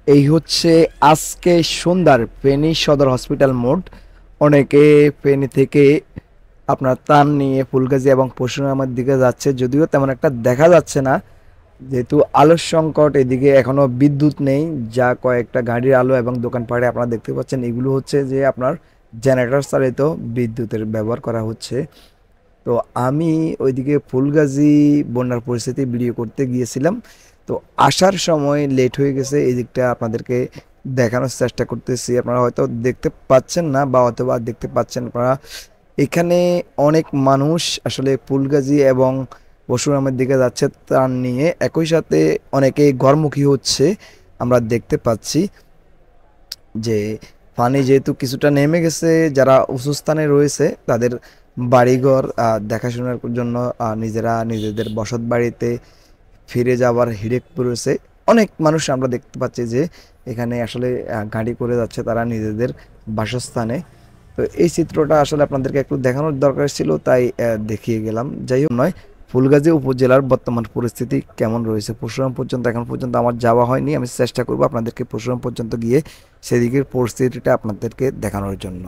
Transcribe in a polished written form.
এই হচ্ছে আজকে সন্ধ্যার ফেনী সদর হসপিটাল মোড। অনেকে ফেনী থেকে আপনার ত্রাণ নিয়ে ফুলগাজী এবং পরশুরামের দিকে যাচ্ছে, যদিও তেমন একটা দেখা যাচ্ছে না, যেহেতু আলোর সংকট। এদিকে এখনো বিদ্যুৎ নেই, যা কয়েকটা গাড়ির আলো এবং দোকানপাটে আপনারা দেখতে পাচ্ছেন, এগুলো হচ্ছে যে আপনার জেনারেটর চালিত বিদ্যুতের ব্যবহার করা হচ্ছে। তো আমি ওইদিকে ফুলগাজী বন্যার পরিস্থিতি ভিডিও করতে গিয়েছিলাম। তো আসার সময় লেট হয়ে গেছে, এই দিকটা আপনাদেরকে দেখানোর চেষ্টা করতেছি। আপনারা হয়তো দেখতে পাচ্ছেন না, বা অথবা দেখতে পাচ্ছেন আপনারা। এখানে অনেক মানুষ আসলে ফুলগাজী এবং পরশুরামের দিকে যাচ্ছে ত্রাণ নিয়ে, একই সাথে অনেকে ঘরমুখী হচ্ছে। আমরা দেখতে পাচ্ছি যে পানি যেহেতু কিছুটা নেমে গেছে, যারা উঁচু স্থানে রয়েছে তাদের বাড়িঘর দেখাশোনার জন্য নিজেরা নিজেদের বসত বাড়িতে ফিরে যাওয়ার হিড়েক পড়েছে। অনেক মানুষ আমরা দেখতে পাচ্ছি যে এখানে আসলে গাড়ি করে যাচ্ছে তারা নিজেদের বাসস্থানে। তো এই চিত্রটা আসলে আপনাদেরকে একটু দেখানোর দরকার ছিল, তাই দেখিয়ে গেলাম। যাই হোক নয়, ফুলগাজী উপজেলার বর্তমান পরিস্থিতি কেমন রয়েছে, পরশুরাম পর্যন্ত এখন পর্যন্ত আমার যাওয়া হয়নি। আমি চেষ্টা করব আপনাদেরকে পরশুরাম পর্যন্ত গিয়ে সেদিকের পরিস্থিতিটা আপনাদেরকে দেখানোর জন্য।